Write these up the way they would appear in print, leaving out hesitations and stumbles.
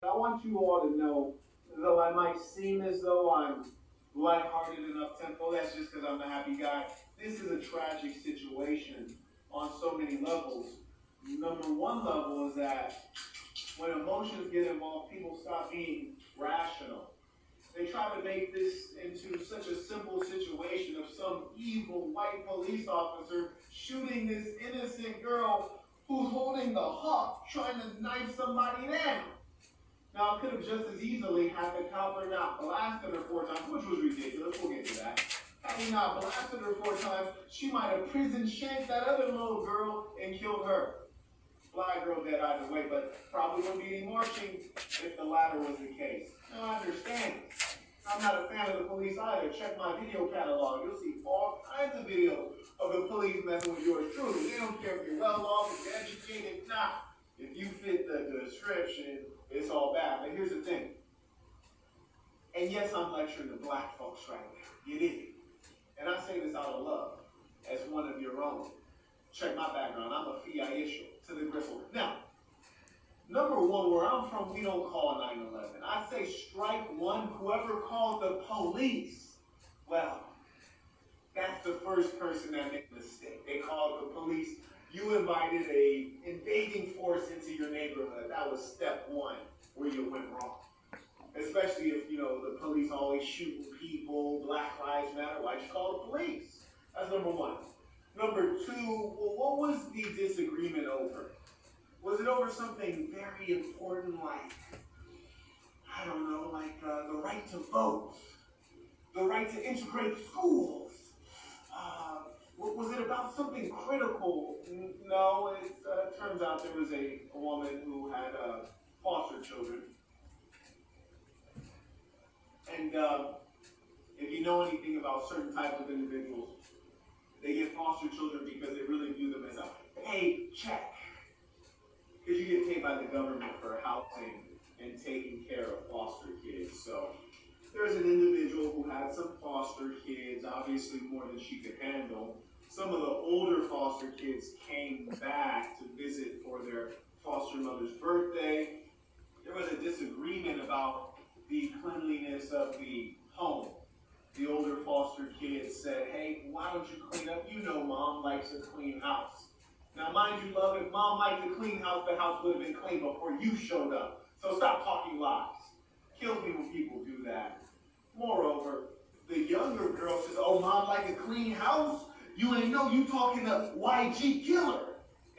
I want you all to know, though I might seem as though I'm lighthearted and up-tempo, that's just because I'm a happy guy. This is a tragic situation on so many levels. Number one level is that when emotions get involved, people stop being rational. They try to make this into such a simple situation of some evil white police officer shooting this innocent girl who's holding the hawk trying to knife somebody down. Now, it could have just as easily had the counselor not blasted her 4 times, which was ridiculous. We'll get to that. Had he not blasted her 4 times, she might have prison shanked that other little girl and killed her. Black girl dead either way, but probably wouldn't be any marching if the latter was the case. Now, I understand. I'm not a fan of the police either. Check my video catalog. You'll see all kinds of videos of the police messing with yours truly. They don't care if you're well off, if you're educated, nah. If you fit the description, it's all bad. But here's the thing. And yes, I'm lecturing the black folks right now. Get it. And I say this out of love, as one of your own. Check my background. I'm a FIA to the gristle. Now, number one, where I'm from, we don't call 9/11. I say strike one, whoever called the police. Well, that's the first person that made a mistake. They called the police. You invited a invading force into your neighborhood. That was step one where you went wrong. Especially if, the police always shooting people, Black Lives Matter. Why'd you call the police? That's number one. Number two, well, what was the disagreement over? Was it over something very important like, I don't know, like the right to vote, the right to integrate schools? Was it about something critical? No, it turns out there was a woman who had foster children. And if you know anything about certain types of individuals, they get foster children because they really view them as a paycheck. Because you get paid by the government for housing and taking care of foster kids. So there's an individual who had some foster kids, obviously more than she could handle. Some of the older foster kids came back to visit for their foster mother's birthday. There was a disagreement about the cleanliness of the home. The older foster kids said, hey, why don't you clean up? You know Mom likes a clean house. Now, mind you, love, if Mom liked a clean house, the house would have been clean before you showed up. So stop talking lies. Kills me when people do that. Moreover, the younger girl says, oh, Mom like a clean house? You ain't know you talking to YG Killer.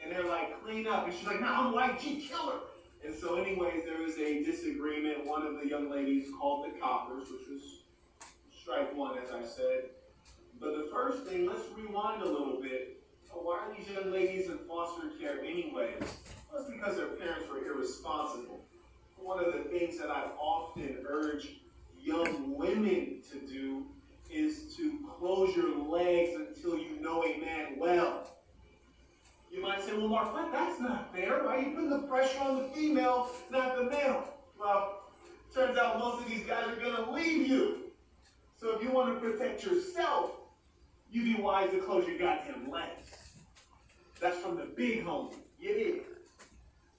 And they're like, clean up. And she's like, nah, I'm YG Killer. And so anyways, there was a disagreement. One of the young ladies called the coppers, which was strike one, as I said. But the first thing, let's rewind a little bit. Why are these young ladies in foster care anyways? Well, it's because their parents were irresponsible. One of the things that I often urge young women to do is to close your legs until you know a man well. You might say, well, Marquette, that's not fair. Why are you putting the pressure on the female, not the male? Well, turns out most of these guys are going to leave you. So if you want to protect yourself, you be wise to close your goddamn legs. That's from the big homie. Get it?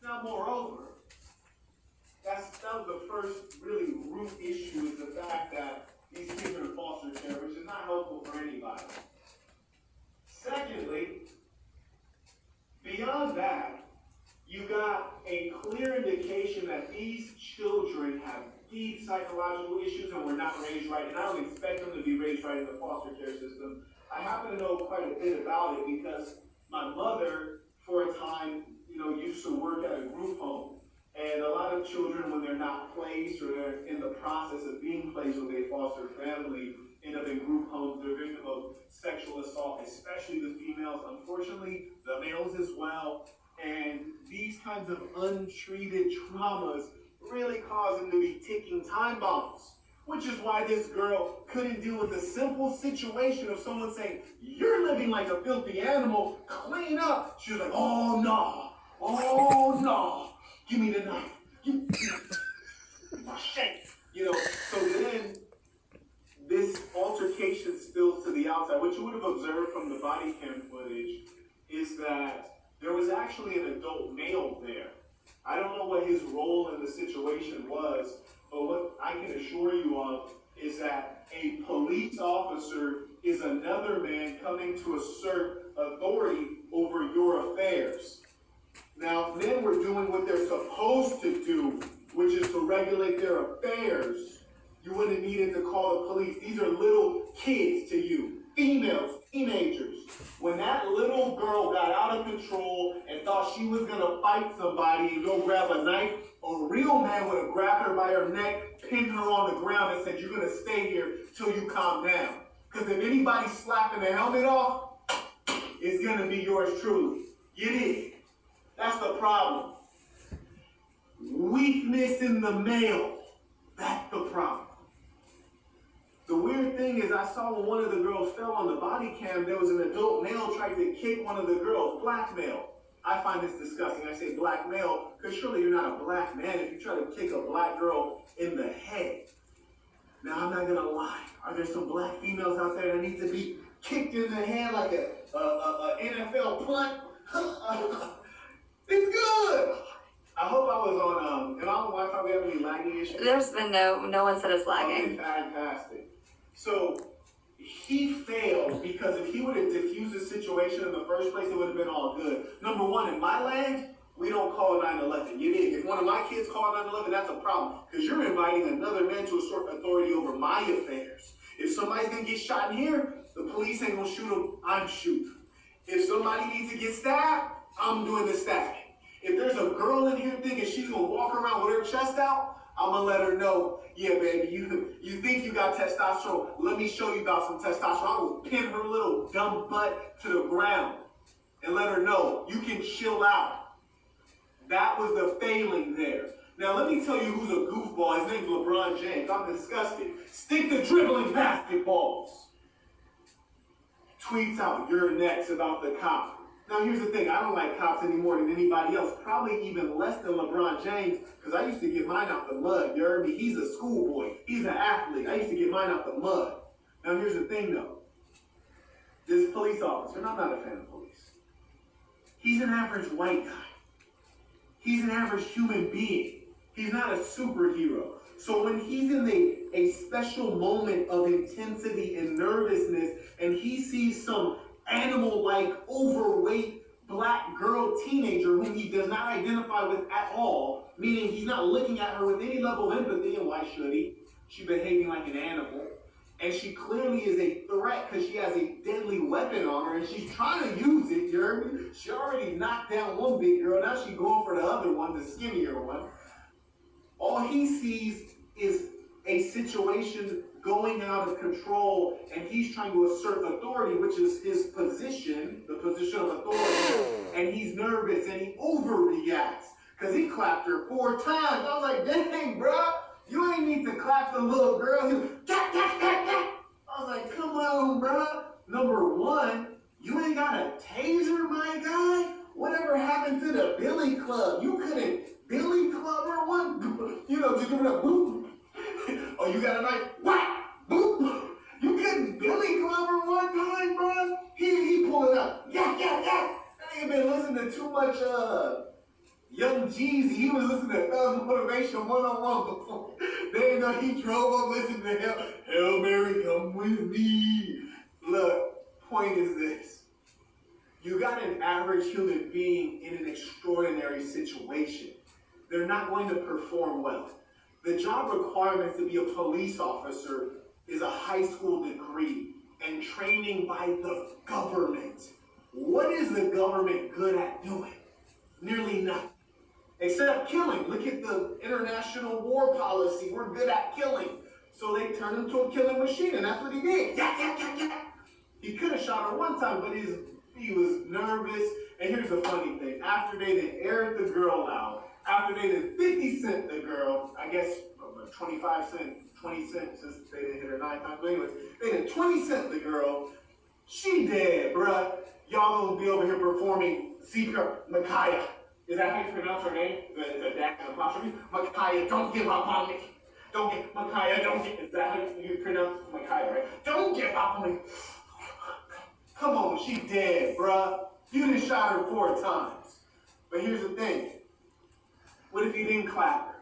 Now, moreover, that was the first really root issue, is the fact that these kids are in foster care, which is not helpful for anybody. Secondly, beyond that, you got a clear indication that these children have deep psychological issues and were not raised right. And I don't expect them to be raised right in the foster care system. I happen to know quite a bit about it because my mother, for a time, used to work at a group home. And a lot of children, when they're not placed or they're in the process of being placed with a foster family, end up in group homes. They're victim of sexual assault, especially the females. Unfortunately, the males as well. And these kinds of untreated traumas really cause them to be ticking time bombs. Which is why this girl couldn't deal with the simple situation of someone saying, you're living like a filthy animal, clean up. She was like, oh no, give me the knife. Give me my shank. So then this altercation spills to the outside. What you would have observed from the body cam footage is that there was actually an adult male there. I don't know what his role in the situation assure you of is that a police officer is another man coming to assert authority over your affairs. Now, if men were doing what they're supposed to do, which is to regulate their affairs, you wouldn't have needed to call the police. These are little kids to you, females, teenagers. When that little girl got out of control and thought she was going to fight somebody and go grab a knife, a real man would have grabbed her by her neck, pinned her on the ground, and said, you're going to stay here till you calm down. Because if anybody's slapping the helmet off, it's going to be yours truly. You did. That's the problem. Weakness in the male. That's the problem. The weird thing is I saw when one of the girls fell on the body cam, there was an adult male trying to kick one of the girls, black male. I find this disgusting. I say black male because surely you're not a black man if you try to kick a black girl in the head. Now, I'm not going to lie. Are there some black females out there that need to be kicked in the head like a NFL punt? It's good. I hope I was on, and I don't know if we have any lagging issues. There's been no one said it's lagging. Okay, fantastic. So, he failed because if he would have diffused the situation in the first place, it would have been all good. Number one, in my land, we don't call 9/11. You dig? If one of my kids called 9/11, that's a problem. Because you're inviting another man to assert authority over my affairs. If somebody's going to get shot in here, the police ain't going to shoot them, I'm shooting. If somebody needs to get stabbed, I'm doing the stabbing. If there's a girl in here thinking she's going to walk around with her chest out, I'm going to let her know, yeah, baby, you think you got testosterone. Let me show you about some testosterone. I will pin her little dumb butt to the ground and let her know you can chill out. That was the failing there. Now, let me tell you who's a goofball. His name's LeBron James. I'm disgusted. Stick to dribbling basketballs. Tweets out, you're next about the cop. Now, here's the thing. I don't like cops any more than anybody else. Probably even less than LeBron James, because I used to get mine out the mud. You heard me? He's a schoolboy. He's an athlete. I used to get mine out the mud. Now, here's the thing, though. This police officer, and I'm not a fan of police. He's an average white guy. He's an average human being. He's not a superhero. So when he's in a special moment of intensity and nervousness, and he sees some animal-like, overweight, black girl teenager whom he does not identify with at all, meaning he's not looking at her with any level of empathy, and why should he? She's behaving like an animal. And she clearly is a threat because she has a deadly weapon on her, and she's trying to use it, you heard me? She already knocked down one big girl, now she's going for the other one, the skinnier one. All he sees is a situation going out of control, and he's trying to assert authority, which is his position, the position of authority, and he's nervous, and he overreacts, because he clapped her 4 times. I was like, dang, bro, you ain't need to clap the little girl. He was, I was like, come on, bro. Number one, you ain't got a taser, my guy? Whatever happened to the Billy Club? You couldn't Billy Club her one? You know, just giving up, boop. Oh, you got a knife? Whack! Boop! You couldn't Billy Club her one time, bro? He pulled it up. Yeah. That nigga been listening to too much, Young Jeezy. He was listening to Thug Motivation 101 before. They didn't know he drove up listening to Hail Mary, come with me. Look, point is this. You got an average human being in an extraordinary situation. They're not going to perform well. The job requirements to be a police officer is a high school degree and training by the government. What is the government good at doing? Nearly nothing. Except killing. Look at the international war policy. We're good at killing. So they turned him to a killing machine, and that's what he did. Yeah. He could have shot her one time, but he was nervous. And here's the funny thing. After they had aired the girl out, after they had 50 cent the girl, I guess 25 cents, 20 cents since they didn't hit her 9 times. But anyways, they had 20 cent the girl. She dead, bruh. Y'all gonna be over here performing CPR. Micaiah. Is that how you pronounce her name? The dash and apostrophe? Micaiah, don't give up on me. Micaiah, don't get, is that how you pronounce Micaiah, right? Don't give up on me. Come on, she dead, bruh. You done shot her 4 times. But here's the thing. What if you didn't clap her?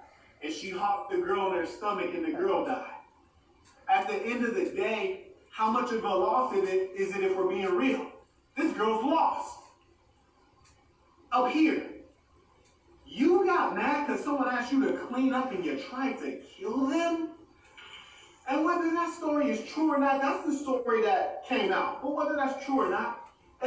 and she hopped the girl in her stomach and the girl died. At the end of the day, how much of a loss is it if we're being real? This girl's lost. Up here, you got mad because someone asked you to clean up and you tried to kill them? And whether that story is true or not, that's the story that came out. But whether that's true or not,